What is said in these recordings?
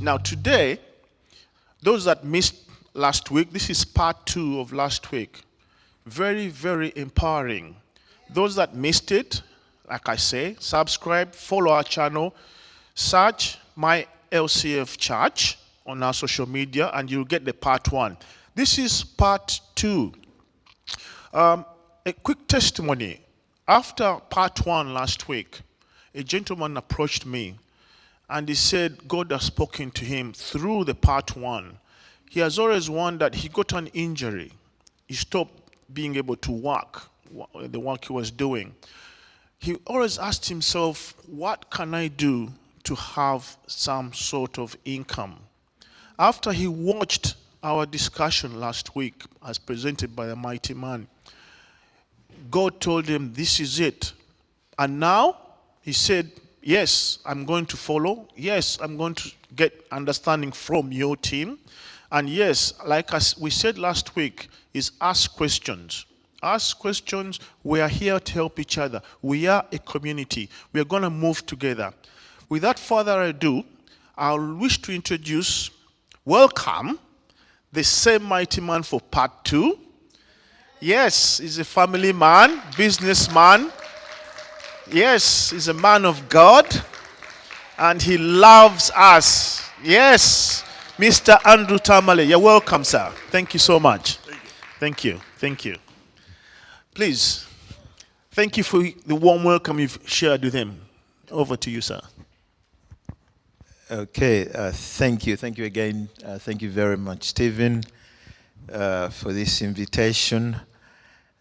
Now today, those that missed last week, this is part 2 of last week. Very, very empowering. Those that missed it, like I say, subscribe, follow our channel, search my LCF Church on our social media, and you'll get the part 1. This is part 2. A quick testimony. After part 1 last week, a gentleman approached me and he said God has spoken to him through the part 1. He has always wondered, he got an injury. He stopped being able to work, the work he was doing. He always asked himself, what can I do to have some sort of income? After he watched our discussion last week as presented by the mighty man, God told him, this is it. And now he said, yes, I'm going to follow. Yes, I'm going to get understanding from your team. And yes, like as we said last week, is ask questions. Ask questions. We are here to help each other. We are a community. We are going to move together. Without further ado, I wish to introduce, welcome, the same mighty man for part 2. Yes, he's a family man, businessman. Yes, he's a man of God. And he loves us. Yes, Mr. Andrew Tamale. You're welcome, sir. Thank you so much. Thank you. Thank you. Please, thank you for the warm welcome you've shared with him. Over to you, sir. Okay, thank you. Thank you again. Thank you very much, Stephen, for this invitation.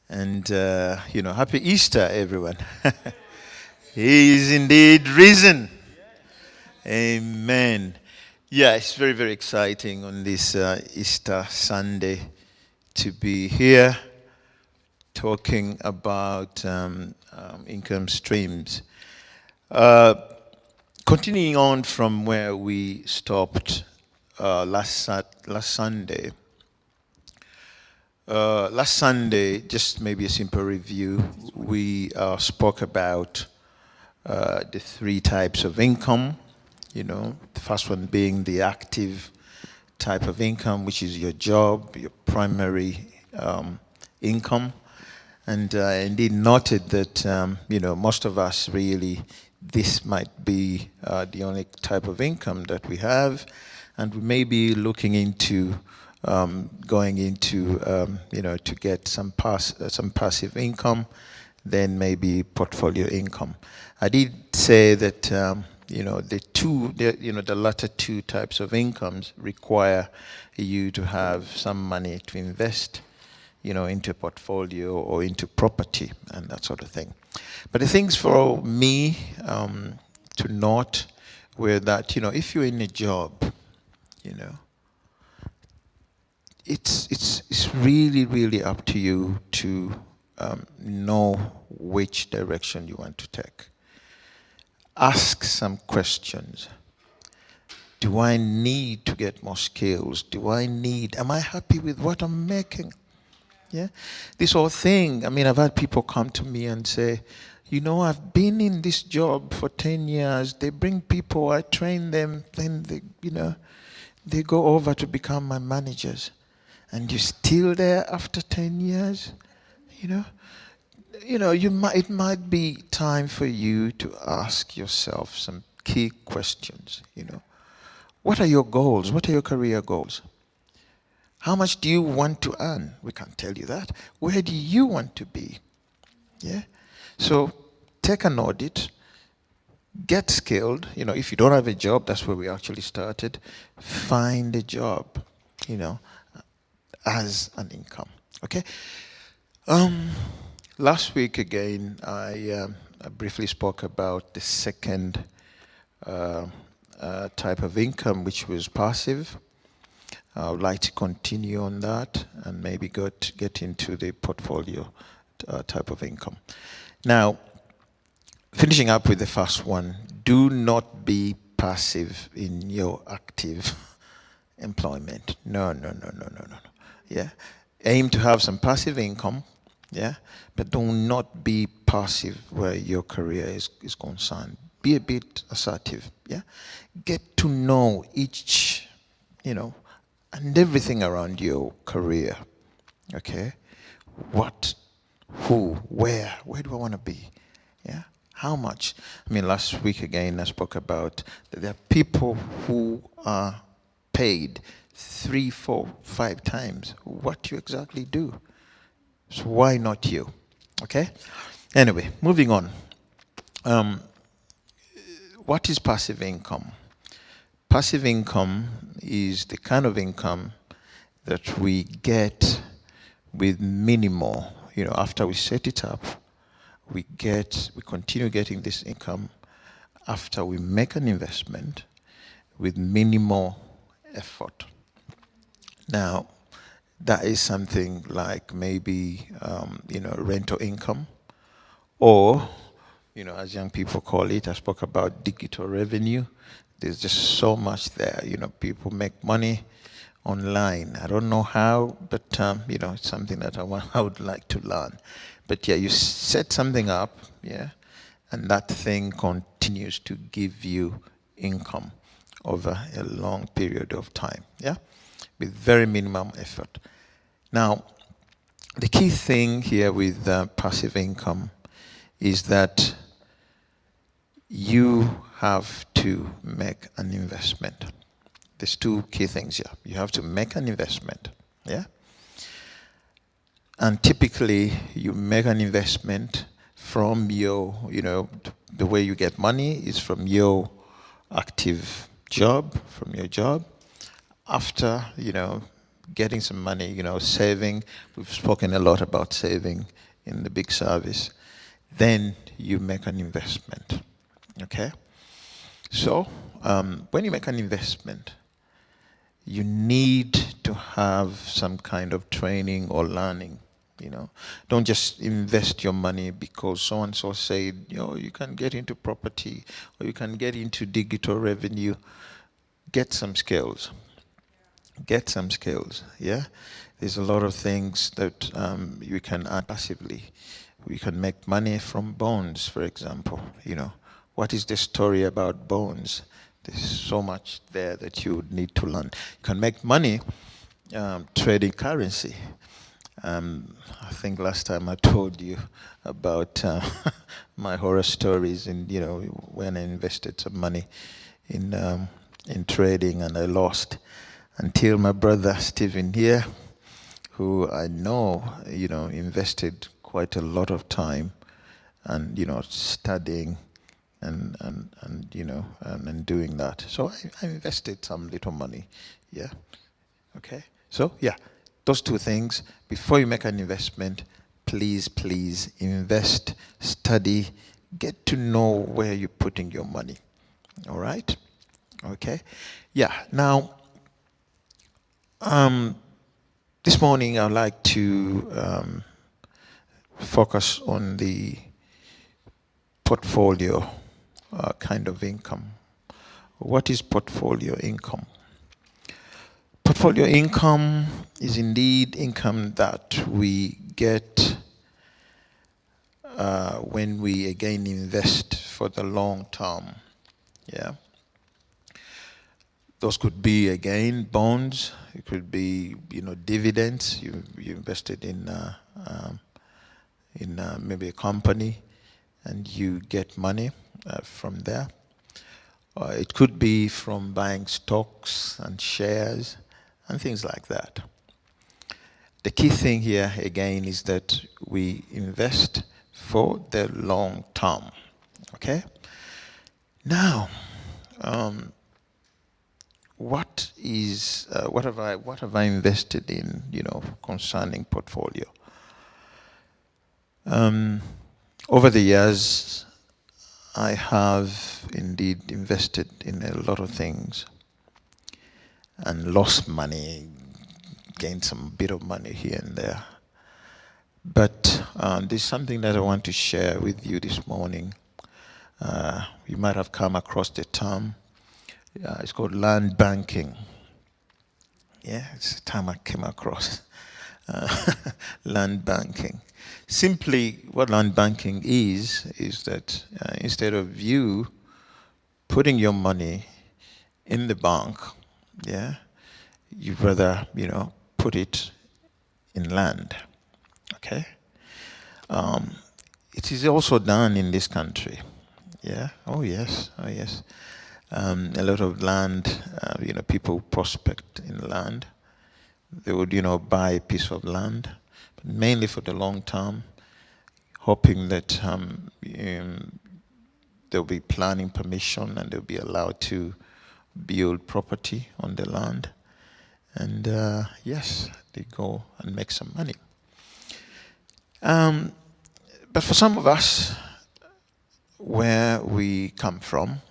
And, happy Easter, everyone. He is indeed risen. Amen. Yeah, it's very, very exciting on this Easter Sunday to be here talking about income streams. Continuing on from where we stopped last Sunday. Last Sunday, just maybe a simple review, we spoke about the 3 types of income. The first one being the active type of income, which is your job, your primary income. And indeed noted that, most of us really, this might be the only type of income that we have. And we may be looking into going into, to get some passive income, then maybe portfolio income. I did say that, the latter 2 types of incomes require you to have some money to invest, into a portfolio or into property and that sort of thing. But the things for me to note were that, if you're in a job, it's really, really up to you to know which direction you want to take. Ask some questions. Do I need to get more skills? Am I happy with what I'm making? Yeah, this whole thing, I've had people come to me and say, I've been in this job for 10 years. They bring people, I train them, then they go over to become my managers. And you're still there after 10 years, it might be time for you to ask yourself some key questions, What are your goals? What are your career goals? How much do you want to earn? We can't tell you that. Where do you want to be? Yeah? So take an audit, get skilled. If you don't have a job, that's where we actually started. Find a job, as an income. Okay? Last week again, I briefly spoke about the second type of income, which was passive. I would like to continue on that and maybe get into the portfolio type of income. Now, finishing up with the first one, do not be passive in your active employment. No. Yeah, aim to have some passive income. Yeah, but do not be passive where your career is concerned. be a bit assertive. Yeah, get to know each, and everything around your career. Okay, what, who, where do I want to be? Yeah, how much? I mean, last week again, I spoke about that there are people who are paid 3, 4, 5 times what you exactly do. So why not you? Okay. Anyway, moving on. Um, what is passive income? Passive income is the kind of income that we get with minimal, after we set it up, we continue getting this income after we make an investment with minimal effort. Now, that is something like maybe, rental income, or, as young people call it, I spoke about digital revenue. There's just so much there. People make money online. I don't know how, but it's something that I would like to learn. But yeah, you set something up, yeah, and that thing continues to give you income over a long period of time, yeah, with very minimum effort. Now, the key thing here with passive income is that you have to make an investment. There's two key things here. You have to make an investment, yeah? And typically, you make an investment from your, the way you get money is from your active job, from your job. After, getting some money, saving, we've spoken a lot about saving in the big service, then you make an investment, okay? So, when you make an investment, you need to have some kind of training or learning. Don't just invest your money because so and so said, you can get into property or you can get into digital revenue. Get some skills. Get some skills. Yeah, there's a lot of things that you can add passively. We can make money from bones, for example. What is the story about bones? There's so much there that you would need to learn. You can make money trading currency. I think last time I told you about my horror stories in, when I invested some money in trading and I lost, until my brother Stephen here, who I know, invested quite a lot of time and, studying and doing that. So I invested some little money. Yeah. Okay. So yeah, those two things. Before you make an investment, please invest, study, get to know where you're putting your money. All right. Okay. Yeah. Now, this morning I'd like to focus on the portfolio kind of income. What is portfolio income? Portfolio income is indeed income that we get when we again invest for the long term. Yeah. Those could be again bonds. It could be dividends. You invested in maybe a company, and you get money from there. It could be from buying stocks and shares and things like that. The key thing here again is that we invest for the long term. Okay. Now, what have I invested in? Concerning portfolio. Over the years, I have indeed invested in a lot of things and lost money, gained some bit of money here and there. But there's something that I want to share with you this morning. You might have come across the term. It's called land banking. Yeah, it's a term I came across. Land banking. Simply, what land banking is that instead of you putting your money in the bank, yeah, you'd rather, put it in land, okay? It is also done in this country, yeah. Oh yes, oh yes. A lot of land, people prospect in land. They would, buy a piece of land, but mainly for the long term, hoping that there'll be planning permission and they'll be allowed to build property on the land. And yes, they go and make some money. But for some of us, where we come from,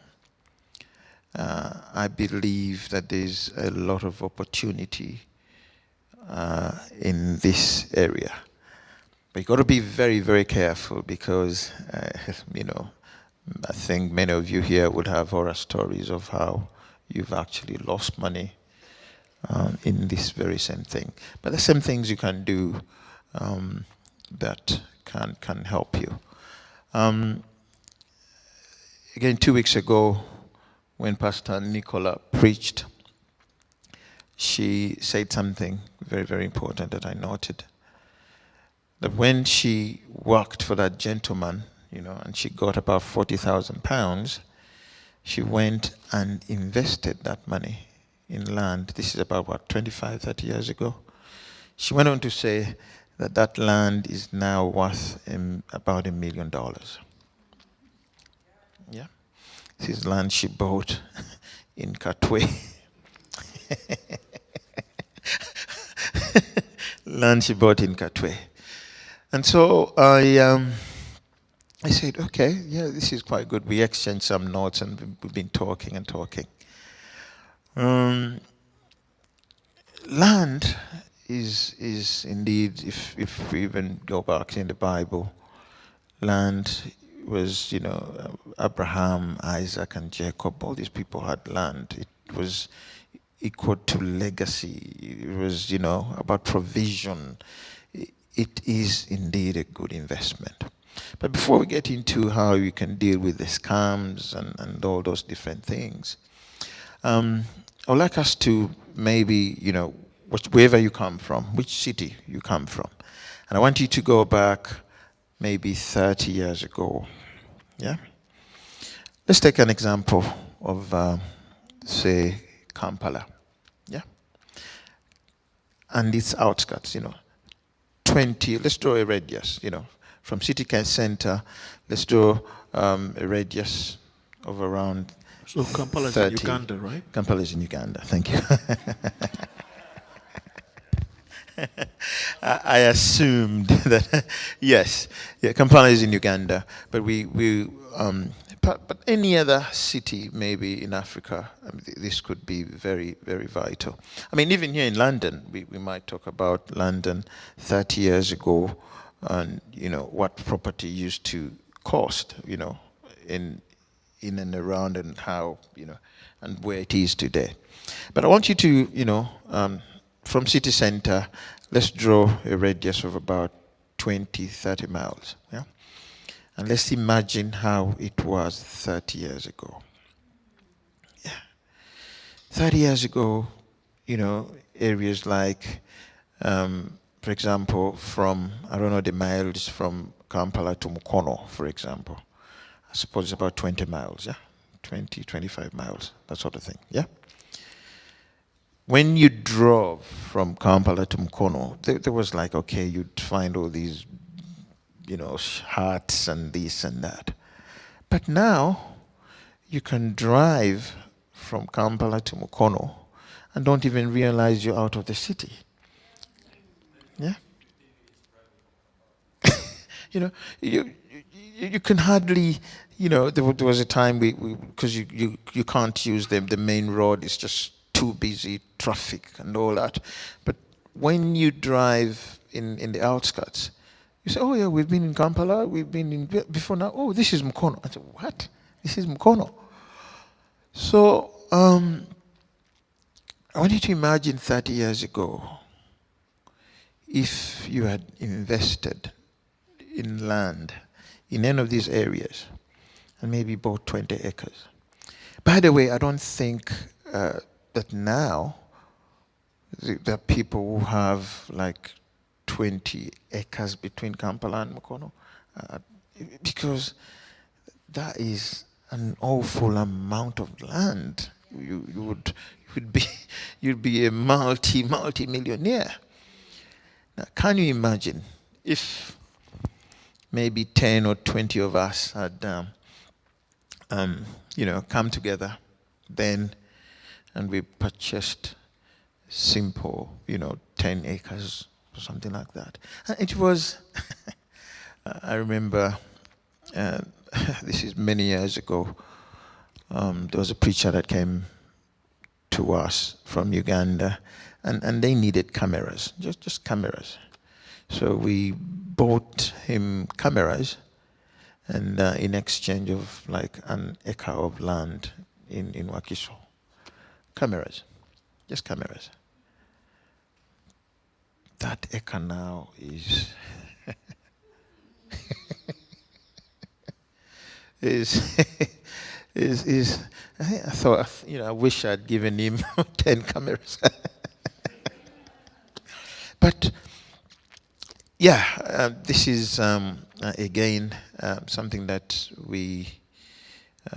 I believe that there's a lot of opportunity in this area. But you got to be very, very careful because, I think many of you here would have horror stories of how you've actually lost money in this very same thing. But there's some things you can do that can help you. Again, 2 weeks ago, when Pastor Nicola preached, she said something very, very important that I noted. That when she worked for that gentleman, and she got about 40,000 pounds, she went and invested that money in land. This is about, 25, 30 years ago. She went on to say that that land is now worth about $1 million. Yeah. This is land she bought in Katwe. Land she bought in Katwe. And so I said, okay, yeah, this is quite good. We exchanged some notes and we've been talking and talking. Land is indeed, if we even go back in the Bible, land was, Abraham, Isaac, and Jacob, all these people had land. It was equal to legacy. It was, about provision. It is indeed a good investment. But before we get into how you can deal with the scams and all those different things, I would like us to maybe, wherever you come from, which city you come from. And I want you to go back maybe 30 years ago. Yeah? Let's take an example of, say, Kampala. Yeah? And its outskirts, 20, let's draw a radius, from city center, let's draw a radius of around So Kampala is 30. in Uganda, right? Kampala is in Uganda, thank you. I assumed that, yes, yeah, Kampala is in Uganda, but but any other city maybe in Africa, this could be very, very vital. I mean, even here in London, we might talk about London 30 years ago, and what property used to cost, in and around, and how, and where it is today. But I want you to, from city center, let's draw a radius of about 20, 30 miles. Yeah? And let's imagine how it was 30 years ago. Yeah. 30 years ago, areas like, for example, from, I don't know the miles from Kampala to Mukono, for example. I suppose it's about 20 miles, yeah? 20, 25 miles, that sort of thing, yeah? When you drove from Kampala to Mukono, there was like, okay, you'd find all these, huts and this and that. But now, you can drive from Kampala to Mukono and don't even realize you're out of the city. Yeah? You can hardly, there was a time because you can't use the main road, it's just too busy, traffic and all that. But when you drive in the outskirts, you say, oh yeah, we've been in Kampala, we've been in before now, oh, this is Mukono. I said, what? This is Mukono. So, I want you to imagine 30 years ago, if you had invested in land in any of these areas and maybe bought 20 acres, By the way, I don't think that now there are people who have like 20 acres between Kampala and Mukono, uh, because that is an awful amount of land. You would be you'd be a multi-millionaire. Now, can you imagine if maybe 10 or 20 of us had come together then, and we purchased simple, 10 acres or something like that. And it was, I remember, uh, this is many years ago, there was a preacher that came to us from Uganda, and they needed cameras, just cameras. So we bought him cameras, and in exchange of like an acre of land in Wakiso. Cameras, just cameras. That acre now is is is I thought, I wish I'd given him 10 cameras. But yeah, this is again something that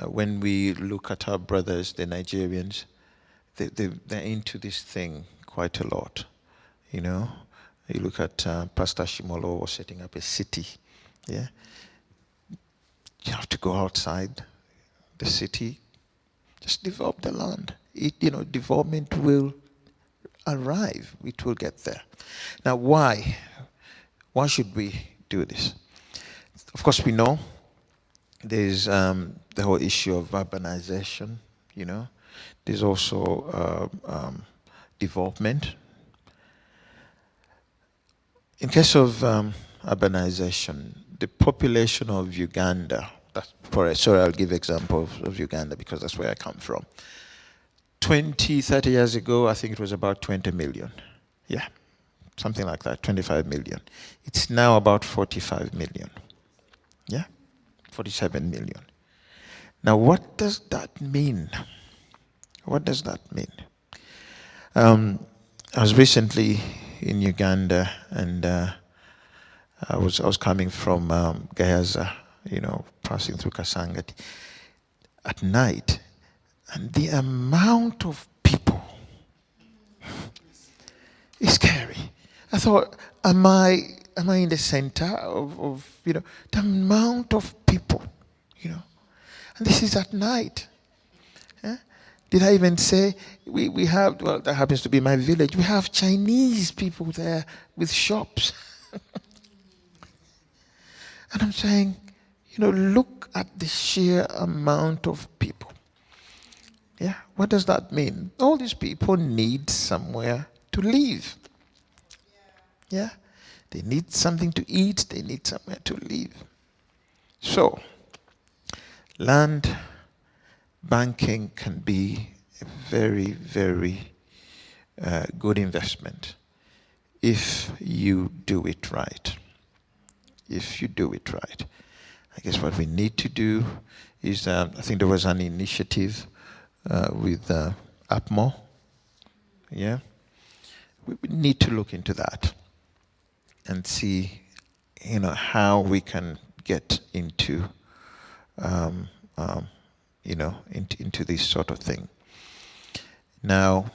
when we look at our brothers, the Nigerians, they're into this thing quite a lot. You look at Pastor Shimolo setting up a city. Yeah, you have to go outside the city, just develop the land. Development will arrive. It will get there. Now, why? Why should we do this? Of course, we know there's the whole issue of urbanization. There's also development. In case of urbanization, the population of Uganda, I'll give example of Uganda because that's where I come from. 20, 30 years ago, I think it was about 20 million. Yeah, something like that, 25 million. It's now about 45 million. Yeah, 47 million. Now, what does that mean? What does that mean? I was recently in Uganda, and I was coming from Gayaza, passing through Kasangati at night, and the amount of people is scary. I thought, am I in the center of the amount of people, and this is at night. Did I even say we have, well, that happens to be my village, we have Chinese people there with shops. And I'm saying, look at the sheer amount of people. Yeah, what does that mean? All these people need somewhere to live. Yeah, they need something to eat, they need somewhere to live. So, land banking can be a very, very good investment if you do it right. If you do it right. I guess what we need to do is, I think there was an initiative with APMO. Yeah, we need to look into that and see, how we can get into, into this sort of thing. Now,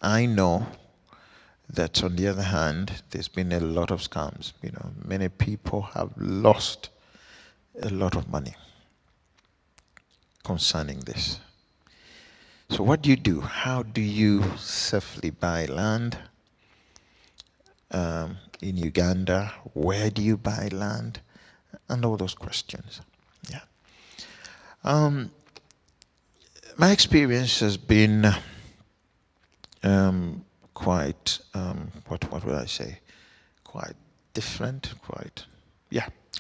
I know that on the other hand, there's been a lot of scams. Many people have lost a lot of money concerning this. So what do you do? How do you safely buy land in Uganda? Where do you buy land? And all those questions. Yeah. My experience has been quite, what would I say? Quite different,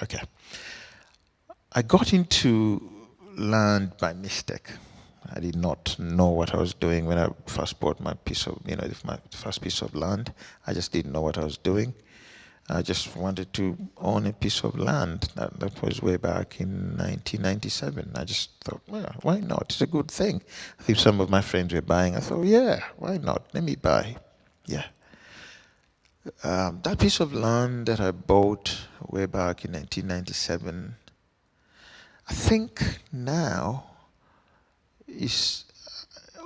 okay. I got into land by mistake. I did not know what I was doing when I first bought my piece of, my first piece of land. I just didn't know what I was doing. I just wanted to own a piece of land. That was way back in 1997. I just thought, well, why not? It's a good thing. I think some of my friends were buying. I thought, yeah, why not? Let me buy. Yeah. That piece of land that I bought way back in 1997, I think now is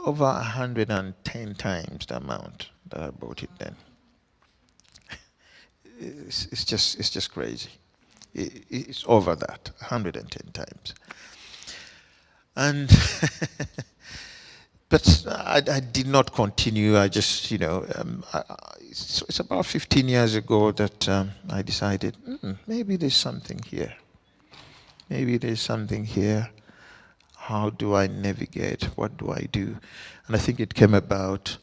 over 110 times the amount that I bought it then. It's just crazy. It's over that 110 times. And but I did not continue. I just, it's about 15 years ago that I decided, maybe there's something here. Maybe there's something here. How do I navigate? What do I do? And I think it came about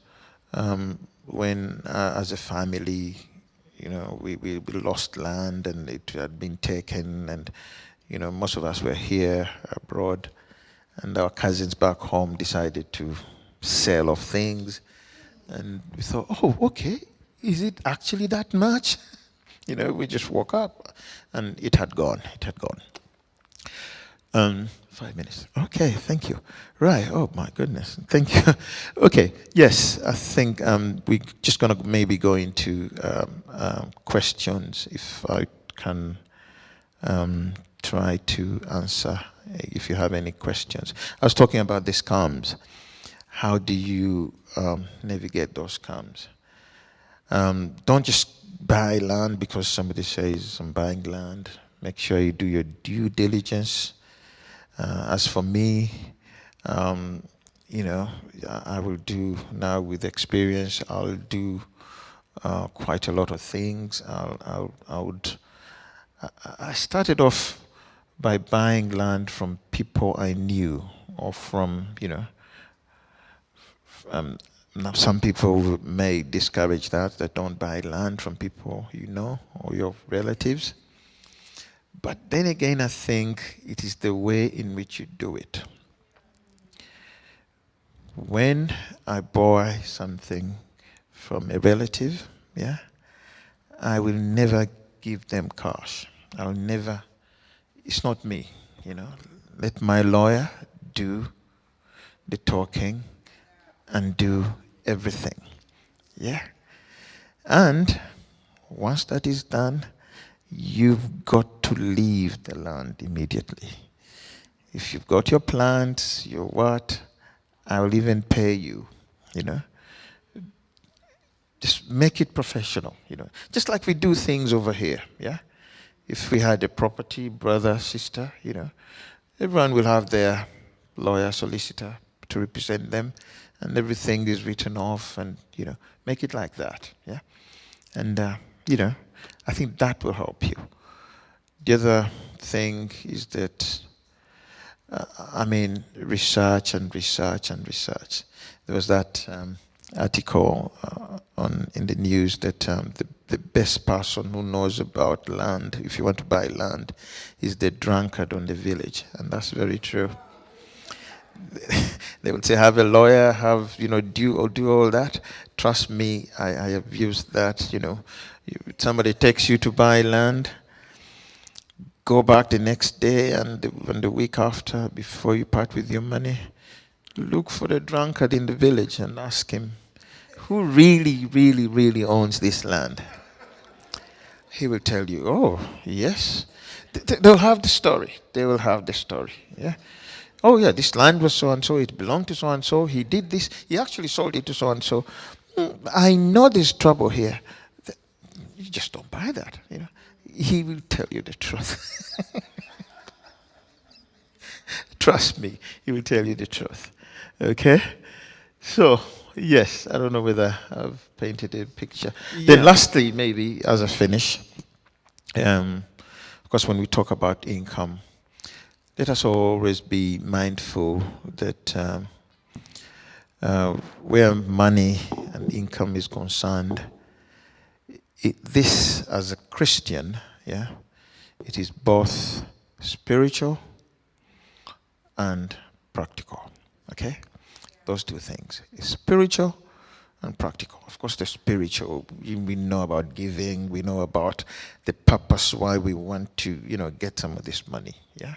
when, as a family, we lost land and it had been taken, and most of us were here abroad, and our cousins back home decided to sell off things, and we thought, oh, okay, is it actually that much? We just woke up, and it had gone. It had gone. 5 minutes. Okay, thank you. Right. Oh my goodness. Thank you. Okay. Yes, I think we're just gonna maybe go into questions, if I can try to answer if you have any questions. I was talking about the scams. How do you navigate those scams? Don't just buy land because somebody says I'm buying land. Make sure you do your due diligence. As for me, I will do now with experience. I'll do quite a lot of things. I started off by buying land from people I knew, or from now some people may discourage that don't buy land from people you know or your relatives. But then again, I think it is the way in which you do it. When I buy something from a relative, yeah, I will never give them cash. I'll never, it's not me, Let my lawyer do the talking and do everything. Yeah. And once that is done, you've got to leave the land immediately. If you've got your plants, your what, I will even pay you, Just make it professional, Just like we do things over here, yeah? If we had a property, brother, sister, everyone will have their lawyer, solicitor to represent them, and everything is written off, and, make it like that, yeah? And, I think that will help you. The other thing is that, research and research and research. There was that article in the news that the best person who knows about land, if you want to buy land, is the drunkard on the village, and that's very true. They would say, have a lawyer, do all that. Trust me, I have used that. Somebody takes you to buy land, go back the next day and the week after, before you part with your money, look for the drunkard in the village and ask him, who really, really, really owns this land? He will tell you, oh, yes. They'll have the story. They will have the story, yeah. Oh, yeah, this land was so-and-so. It belonged to so-and-so. He did this. He actually sold it to so-and-so. I know there's trouble here. You just don't buy that, He will tell you the truth. Trust me, he will tell you the truth. Okay? So, yes, I don't know whether I've painted a picture. Yeah. Then lastly, maybe as I finish, because when we talk about income, let us always be mindful that where money and income is concerned, this as a Christian, yeah, it is both spiritual and practical. Okay? Those two things. It's spiritual and practical. Of course, the spiritual, we know about giving, we know about the purpose why we want to, get some of this money. Yeah,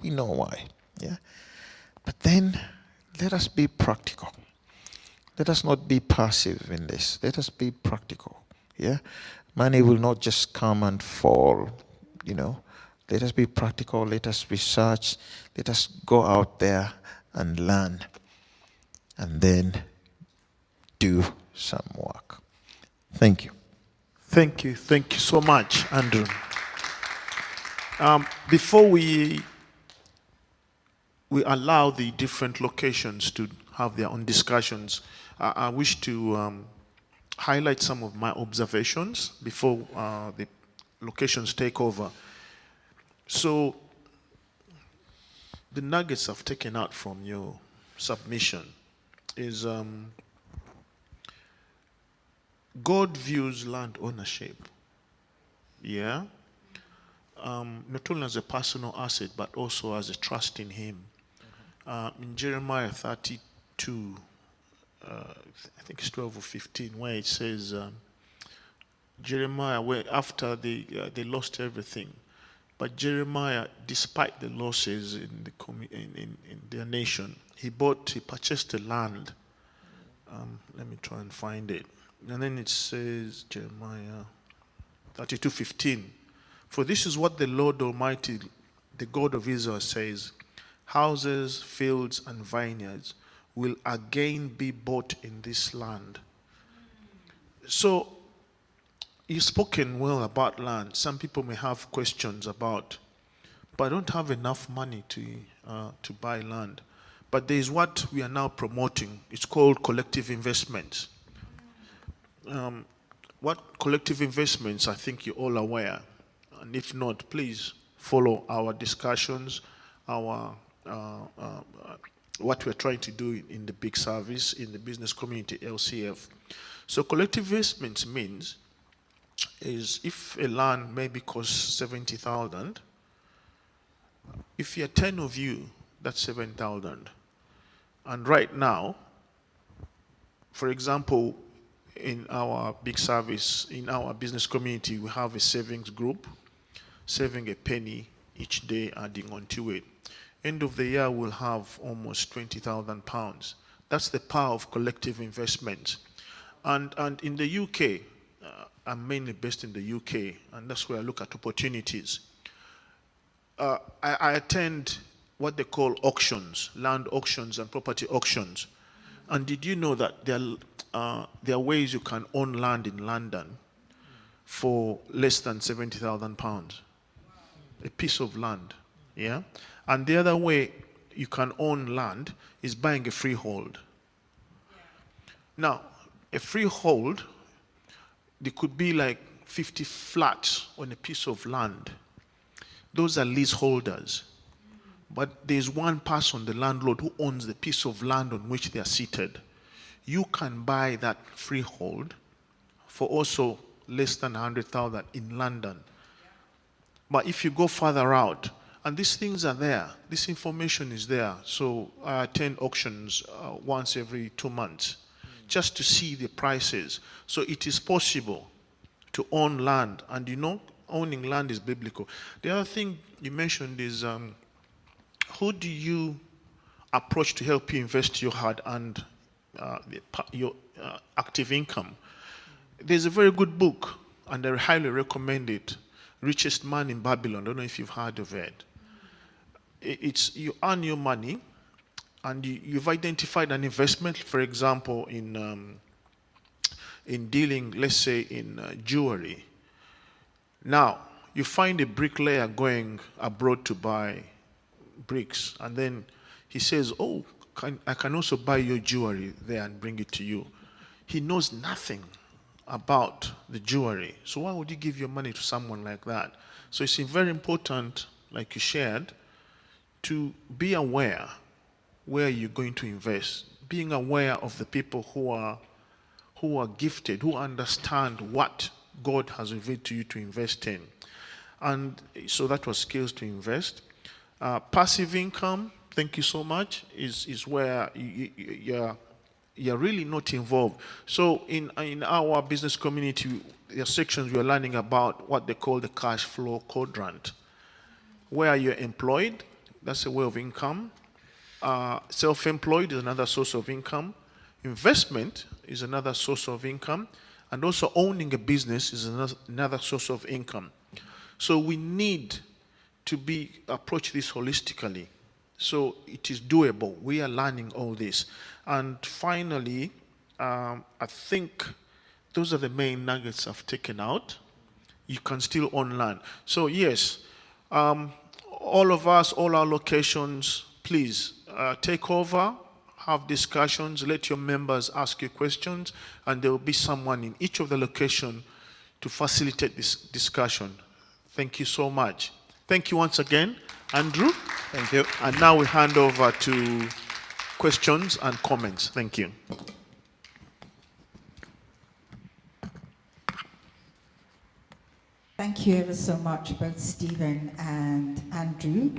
we know why. Yeah, but then let us be practical. Let us not be passive in this. Let us be practical. Yeah, money will not just come and fall. Let us be practical. Let us research. Let us go out there and learn, and then do some work. Thank you. Thank you. Thank you so much, Andrew. Before we allow the different locations to have their own discussions, I wish to highlight some of my observations before the locations take over. So, the nuggets I've taken out from your submission is God views land ownership, yeah, not only as a personal asset, but also as a trust in Him. In Jeremiah 32, I think it's 12 or 15, where it says, Jeremiah, where after they lost everything, but Jeremiah, despite the losses in their nation, he purchased the land. Let me try and find it. And then it says, Jeremiah 32:15. For this is what the Lord Almighty, the God of Israel, says: houses, fields, and vineyards will again be bought in this land. So, you've spoken well about land. Some people may have questions about, but I don't have enough money to buy land. But there is what we are now promoting. It's called collective investments. What collective investments, I think you're all aware. And if not, please follow our discussions, our what we're trying to do in the big service, in the business community, LCF. So collective investments means is if a land maybe costs 70,000, if you're 10 of you, that's 7,000. And right now, for example, in our big service, in our business community, we have a savings group, saving a penny each day, adding onto it. End of the year, we'll have almost £20,000. That's the power of collective investment. And in the UK, I'm mainly based in the UK, and that's where I look at opportunities. I attend what they call auctions, land auctions and property auctions. And did you know that there are ways you can own land in London for less than £70,000? A piece of land, yeah? And the other way you can own land is buying a freehold. Now, a freehold, there could be like 50 flats on a piece of land. Those are leaseholders. But there's one person, the landlord, who owns the piece of land on which they are seated. You can buy that freehold for also less than 100,000 in London. But if you go further out, and these things are there, this information is there. So I attend auctions once every 2 months just to see the prices. So it is possible to own land, and owning land is biblical. The other thing you mentioned is who do you approach to help you invest your hard-earned, your active income? There's a very good book, and I highly recommend it, Richest Man in Babylon. I don't know if you've heard of it. It's you earn your money, and you've identified an investment, for example, in dealing, let's say, in jewelry. Now, you find a bricklayer going abroad to buy bricks, and then he says, oh, I can also buy your jewelry there and bring it to you. He knows nothing about the jewelry. So why would you give your money to someone like that? So it's very important, like you shared, to be aware where you're going to invest. Being aware of the people who are gifted, who understand what God has revealed to you to invest in. And so that was skills to invest. Passive income, thank you so much, is where you're really not involved. So in our business community, there are sections we are learning about what they call the cash flow quadrant, where you're employed, that's a way of income. Self-employed is another source of income. Investment is another source of income. And also owning a business is another source of income. So we need to approach this holistically. So it is doable. We are learning all this. And finally, I think those are the main nuggets I've taken out. You can still unlearn. So yes, all of us, all our locations, please take over, have discussions, let your members ask you questions, and there will be someone in each of the location to facilitate this discussion. Thank you so much. Thank you once again, Andrew. Thank you. And now we hand over to questions and comments. Thank you. Thank you ever so much, both Stephen and Andrew.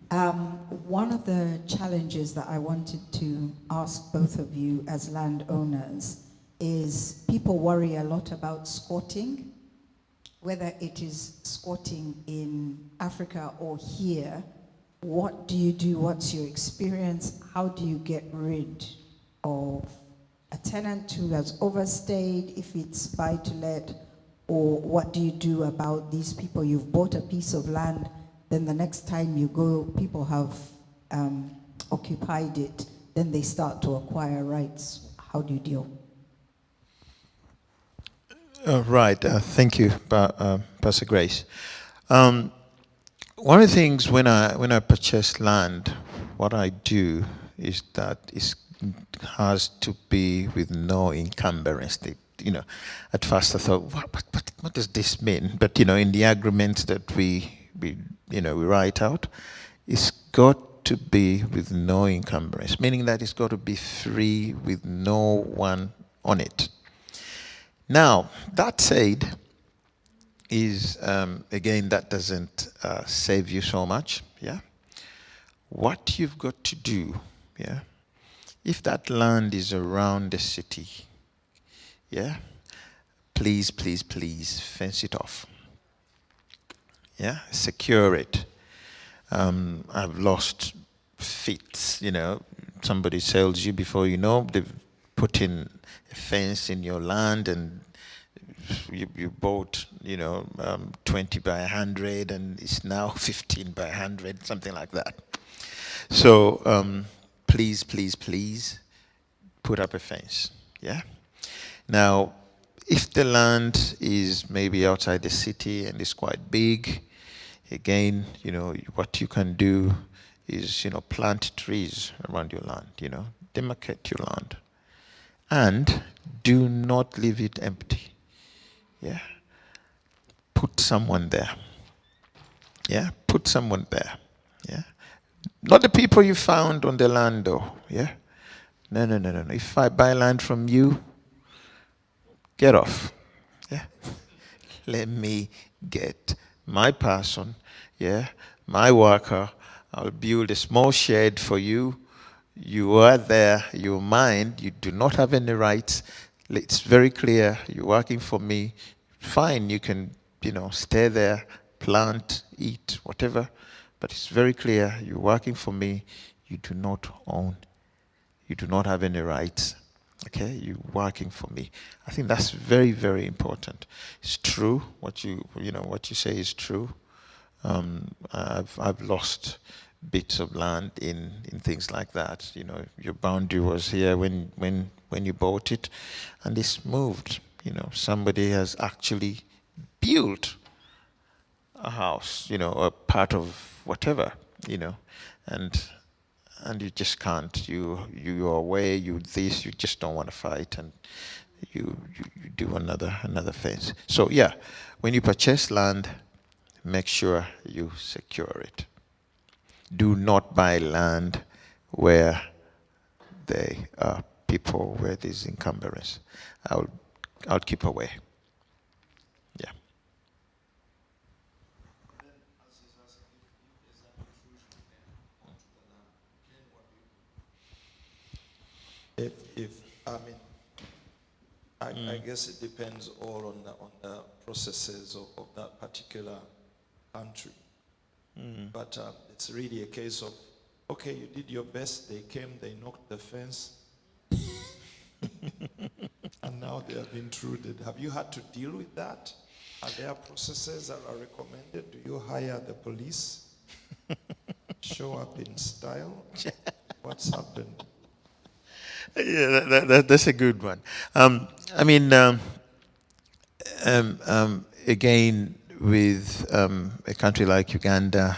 One of the challenges that I wanted to ask both of you as landowners is people worry a lot about squatting, whether it is squatting in Africa or here. What do you do? What's your experience? How do you get rid of a tenant who has overstayed, if it's buy to let? Or what do you do about these people? You've bought a piece of land, then the next time you go, people have occupied it, then they start to acquire rights. How do you deal? Right. Thank you, Pastor Grace. One of the things when I purchase land, what I do is that it has to be with no encumbrance. At first I thought, what does this mean? But in the agreement that we write out, it's got to be with no encumbrance, meaning that it's got to be free with no one on it. Now, that said, is again, that doesn't save you so much. Yeah, what you've got to do, yeah, if that land is around the city, yeah, please fence it off. Yeah, secure it. I've lost fits. Somebody sells you before you know they've put in a fence in your land, and you bought 20 by 100 and it's now 15 by 100, something like that. So please put up a fence. Yeah. Now, if the land is maybe outside the city and it's quite big, again, what you can do is, plant trees around your land, demarcate your land. And do not leave it empty. Yeah. Put someone there. Yeah. Put someone there. Yeah. Not the people you found on the land though. Yeah. No. If I buy land from you, get off. Yeah. Let me get my person, yeah, my worker. I'll build a small shed for you. You are there, you're mine, you do not have any rights. It's very clear, you're working for me. Fine, you can, stay there, plant, eat, whatever. But it's very clear, you're working for me, you do not own, you do not have any rights. Okay, you're working for me. I think that's very, very important. It's true. What you say is true. I've lost bits of land in things like that. Your boundary was here when you bought it, and it's moved. Somebody has actually built a house. A part of whatever. And you just can't. You're away. You just don't want to fight, and you do another fence. So yeah, when you purchase land, make sure you secure it. Do not buy land where there are people where there's encumbrance. I'll keep away. Yeah. If mean, I guess it depends all on the processes of that particular country. But it's really a case of, okay, you did your best, they came, they knocked the fence, and now they have intruded. Have you had to deal with that? Are there processes that are recommended? Do you hire the police? Show up in style? What's happened? Yeah, that's a good one. I mean, again, with a country like Uganda,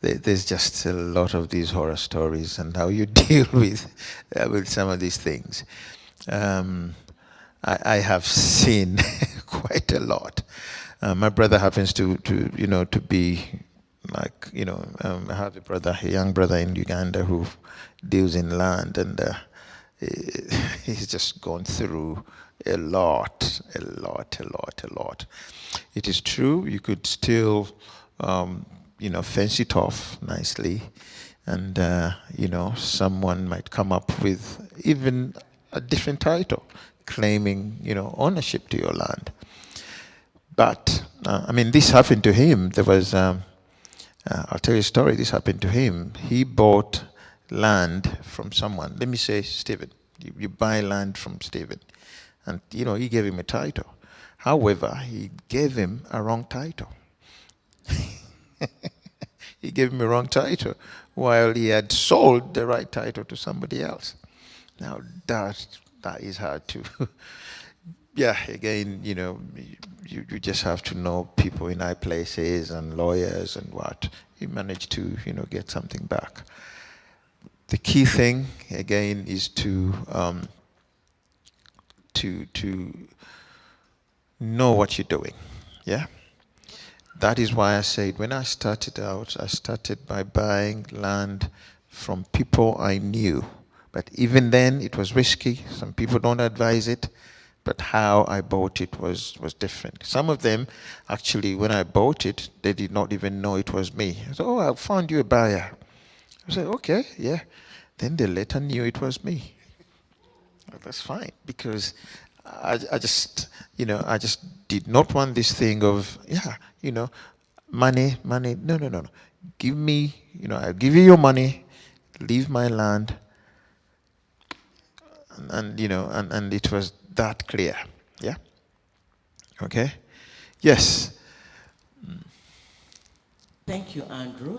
there's just a lot of these horror stories and how you deal with some of these things. I have seen quite a lot. My brother happens to to be like, I have a young brother in Uganda who deals in land, and he's just gone through a lot. It is true, you could still, fence it off nicely, and, someone might come up with even a different title, claiming, ownership to your land. But, I mean, this happened to him. There was, I'll tell you a story. This happened to him. He bought land from someone. Let me say, Stephen. You buy land from Stephen. And, he gave him a title. However, he gave him a wrong title. He gave him a wrong title while he had sold the right title to somebody else. Now, that is hard to... Yeah, again, you just have to know people in high places and lawyers and what. You manage to, get something back. The key thing, again, is to know what you're doing. Yeah? That is why I said when I started out, I started by buying land from people I knew. But even then, it was risky. Some people don't advise it. But how I bought it was different. Some of them, actually, when I bought it, they did not even know it was me. I said, oh, I found you a buyer. I said, okay, yeah. Then they later knew it was me. That's fine, because I just, I just did not want this thing of, money. No. Give me, I'll give you your money, leave my land, and it was that clear. Yeah. Okay. Yes. Thank you, Andrew.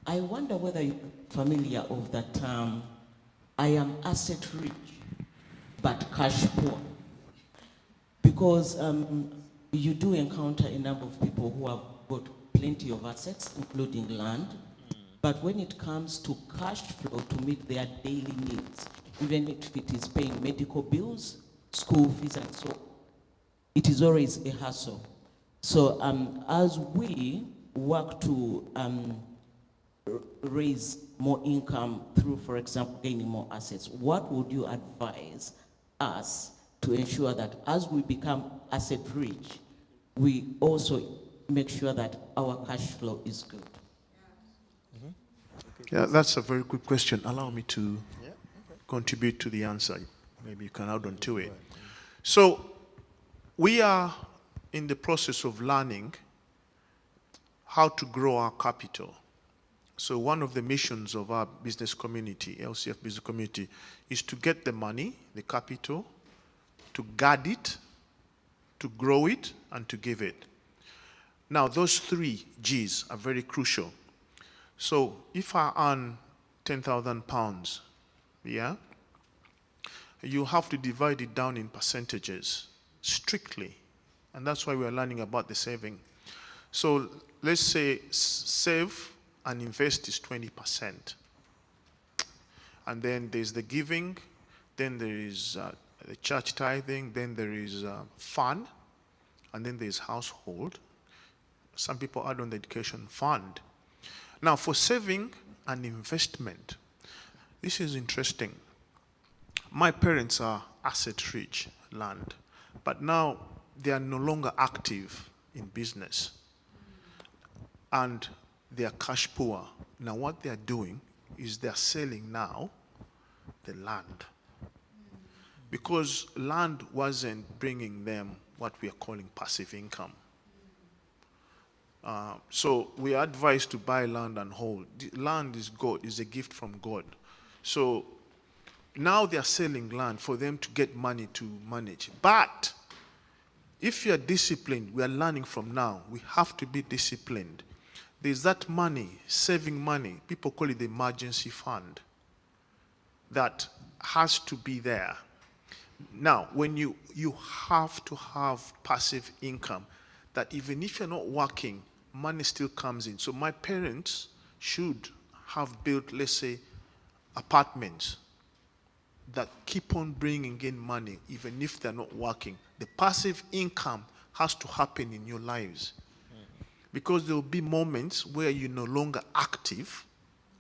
I wonder whether you're familiar of the term, I am asset rich, but cash poor. Because you do encounter a number of people who have got plenty of assets, including land, but when it comes to cash flow to meet their daily needs, even if it is paying medical bills, school fees, and so on, it is always a hassle. So as we work to raise more income through, for example, gaining more assets, what would you advise us to ensure that as we become asset rich, we also make sure that our cash flow is good? Yeah, that's a very good question. Allow me to contribute to the answer. Maybe you can add on to it. So, we are in the process of learning how to grow our capital. So one of the missions of our business community, LCF business community, is to get the money, the capital, to guard it, to grow it, and to give it. Now, those 3 G's are very crucial. So if I earn £10,000, yeah, you have to divide it down in percentages, strictly. And that's why we're learning about the saving. So let's say save and invest is 20%. And then there's the giving, then there is the church tithing, then there is fund, and then there's household. Some people add on the education fund. Now, for saving and investment, this is interesting. My parents are asset-rich land, but now they are no longer active in business, and they are cash poor. Now, what they are doing is they are selling now the land. because land wasn't bringing them what we are calling passive income. So we are advised to buy land and hold. The land is God, is a gift from God. So now they are selling land for them to get money to manage. But if you are disciplined, we are learning from now, we have to be disciplined. There's that money, saving money, people call it the emergency fund, that has to be there. Now, when you have to have passive income, that even if you're not working, money still comes in. So my parents should have built, let's say, apartments that keep on bringing in money, even if they're not working. The passive income has to happen in your lives. Because there will be moments where you're no longer active,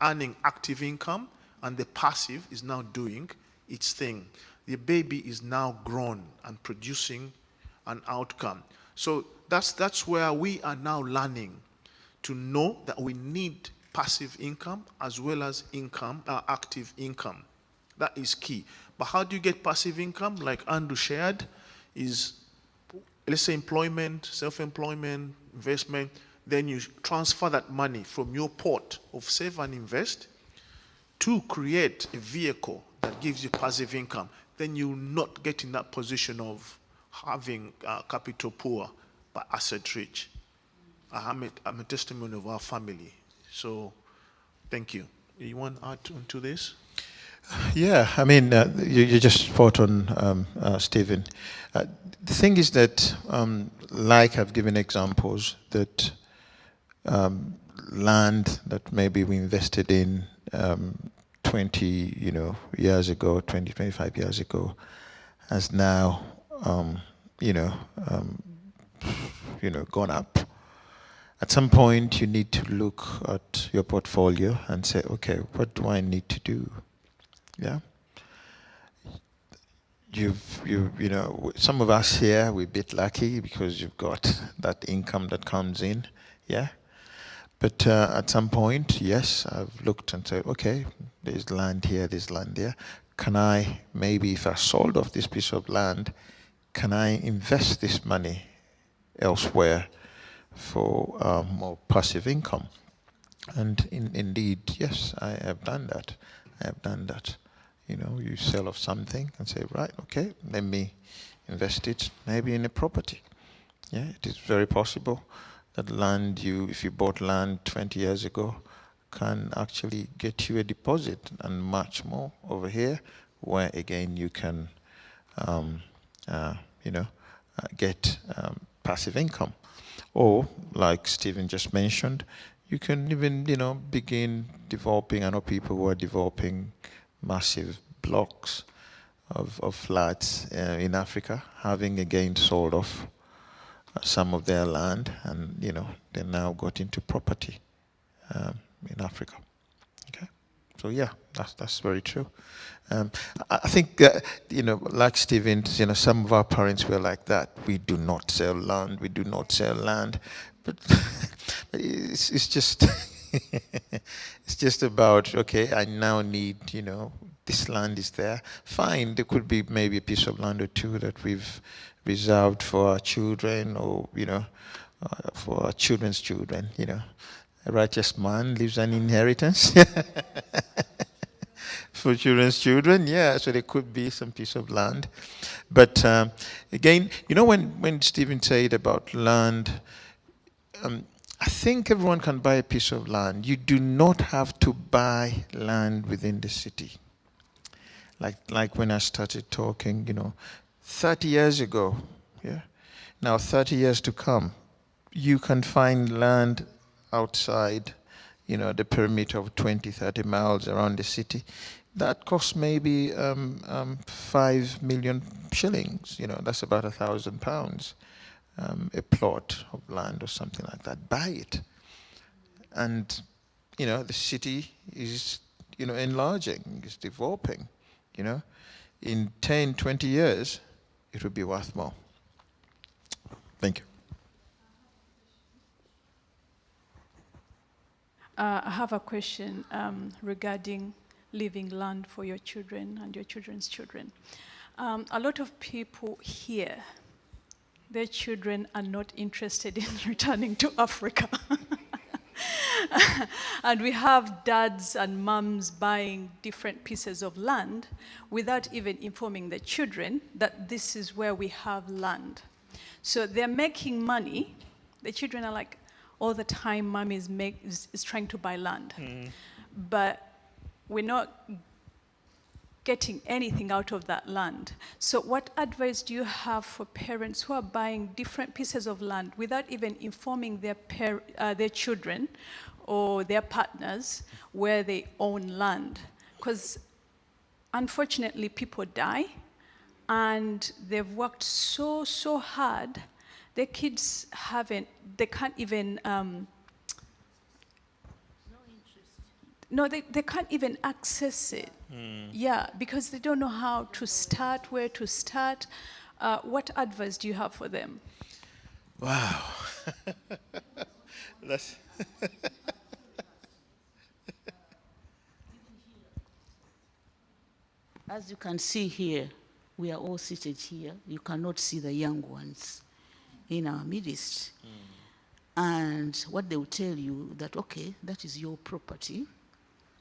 earning active income, and the passive is now doing its thing. The baby is now grown and producing an outcome. So that's where we are now learning to know that we need passive income as well as active income. That is key. But how do you get passive income? Like Andrew shared, is, let's say, employment, self-employment, investment. Then you transfer that money from your pot of save and invest to create a vehicle that gives you passive income. Then you will not get in that position of having capital poor but asset rich. I'm a testimony of our family. So thank you. You want to add to this? Yeah, I mean, you just spot on, Stephen. The thing is that, like I've given examples, that land that maybe we invested in 20, years ago, 20, 25 years ago, has now, gone up. At some point, you need to look at your portfolio and say, okay, what do I need to do? Yeah. Some of us here, we're a bit lucky because you've got that income that comes in. Yeah. But at some point, yes, I've looked and said, okay, there's land here, there's land there. Can I, maybe if I sold off this piece of land, can I invest this money elsewhere for more passive income? And indeed, yes, I have done that. I have done that. You sell off something and say, right, okay, let me invest it maybe in a property. Yeah, it is very possible that land if you bought land 20 years ago, can actually get you a deposit and much more over here, where again you can, get passive income. Or, like Stephen just mentioned, you can even, begin developing. I know people who are developing massive blocks of flats in Africa, having again sold off some of their land, and they now got into property in Africa. Okay, so yeah, that's very true. I think like Stephen, some of our parents were like that. We do not sell land. We do not sell land, but it's just it's just about, okay, I now need, this land is there. Fine, there could be maybe a piece of land or two that we've reserved for our children, or for our children's children. A righteous man leaves an inheritance for children's children. Yeah, so there could be some piece of land. But again, when Stephen said about land, I think everyone can buy a piece of land. You do not have to buy land within the city. Like when I started talking, 30 years ago, yeah. Now 30 years to come, you can find land outside, the perimeter of 20, 30 miles around the city. That costs maybe 5 million shillings. That's about £1,000. A plot of land or something like that. Buy it. And, the city is, enlarging, is developing, In 10, 20 years, it will be worth more. Thank you. I have a question regarding leaving land for your children and your children's children. A lot of people here, their children are not interested in returning to Africa. And we have dads and mums buying different pieces of land without even informing the children that this is where we have land. So they're making money. The children are like, all the time, mom is trying to buy land. But we're not getting anything out of that land. So what advice do you have for parents who are buying different pieces of land without even informing their children or their partners where they own land? Because unfortunately, people die, and they've worked so hard. Their kids they can't even, they can't even access it. Yeah, because they don't know how to start, where to start. What advice do you have for them? Wow. That's As you can see here, we are all seated here. You cannot see the young ones in our midst. And what they will tell you that, okay, that is your property.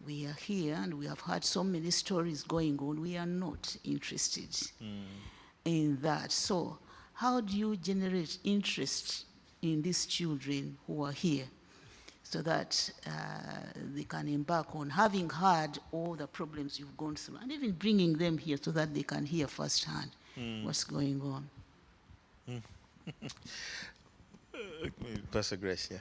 We are here and we have had so many stories going on. We are not interested in that. So how do you generate interest in these children who are here so that they can embark on having heard all the problems you've gone through, and even bringing them here so that they can hear firsthand what's going on? Pastor Grace, yeah.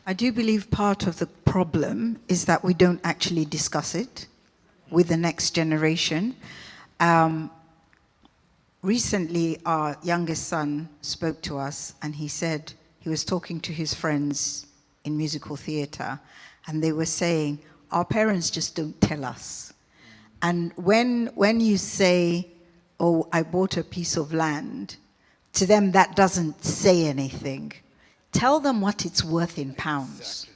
I do believe part of the problem is that we don't actually discuss it with the next generation. Recently, our youngest son spoke to us, and he said he was talking to his friends in musical theatre, and they were saying, our parents just don't tell us. And when you say, oh, I bought a piece of land, to them that doesn't say anything. Tell them what it's worth in pounds.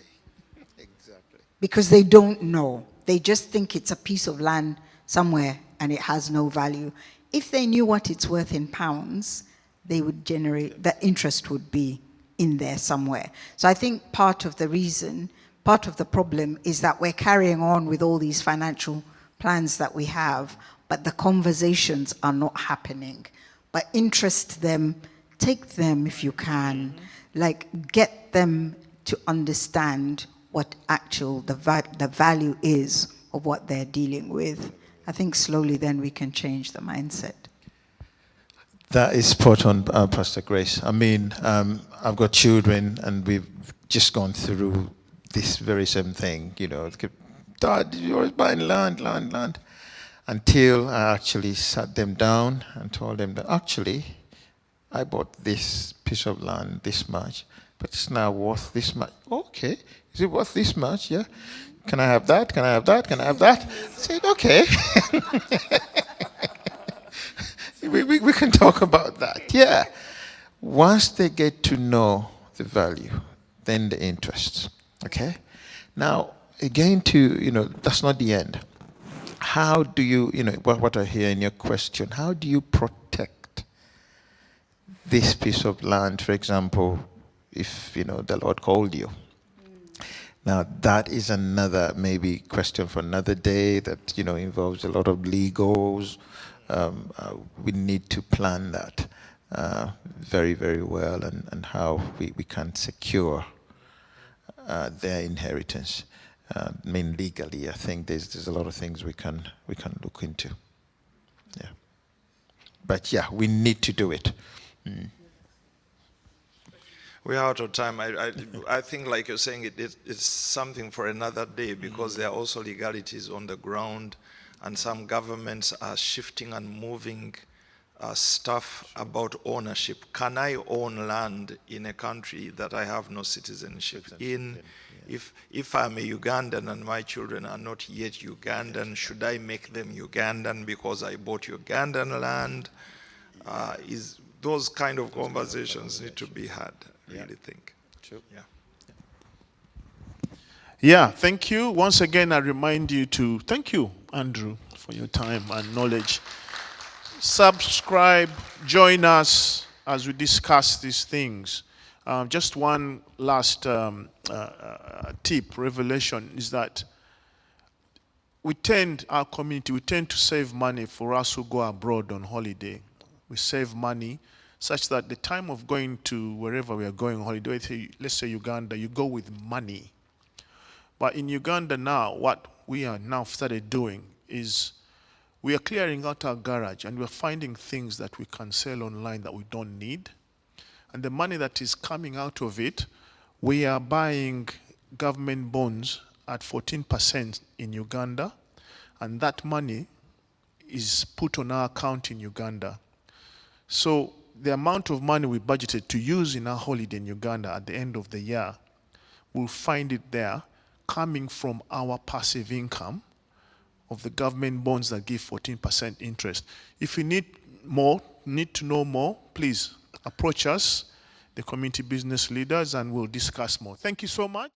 Exactly. Because they don't know. They just think it's a piece of land somewhere and it has no value. If they knew what it's worth in pounds, they would generate, the interest would be in there somewhere. So I think part of the reason, part of the problem is that we're carrying on with all these financial plans that we have, but the conversations are not happening. But interest them, take them if you can, like get them to understand what the value is of what they're dealing with. I think slowly then we can change the mindset. That is spot on, Pastor Grace. I mean, I've got children, and we've just gone through this very same thing. You know, Dad, you're always buying land. Until I actually sat them down and told them that actually, I bought this piece of land this much, but it's now worth this much. Okay, is it worth this much? Yeah. Can I have that? Can I have that? Can I have that? I said, okay. we can talk about that. Yeah. Once they get to know the value, then the interest. Okay. Now, again, that's not the end. How do you, what I hear in your question, how do you protect this piece of land, for example, if, the Lord called you? Now, that is another maybe question for another day that, involves a lot of legals. We need to plan that very, very well, and how we can secure their inheritance. I mean, legally, I think there's a lot of things we can look into. Yeah. But yeah, we need to do it. We're out of time. I think, like you're saying, it's something for another day, because there are also legalities on the ground, and some governments are shifting and moving stuff about ownership. Can I own land in a country that I have no citizenship in? If I'm a Ugandan and my children are not yet Ugandan, should I make them Ugandan because I bought Ugandan land? those kind of conversations need to be had, I really think. True. Yeah. Yeah, thank you. Once again, I remind you to thank you, Andrew, for your time and knowledge. Subscribe, join us as we discuss these things. Just one last tip, revelation, is that our community, we tend to save money for us who go abroad on holiday. We save money such that the time of going to wherever we are going on holiday, let's say Uganda, you go with money. But in Uganda now, what we are now started doing is we are clearing out our garage and we're finding things that we can sell online that we don't need. And the money that is coming out of it, we are buying government bonds at 14% in Uganda. And that money is put on our account in Uganda. So the amount of money we budgeted to use in our holiday in Uganda at the end of the year, we'll find it there coming from our passive income of the government bonds that give 14% interest. If you need to know more, please approach us, the community business leaders, and we'll discuss more. Thank you so much.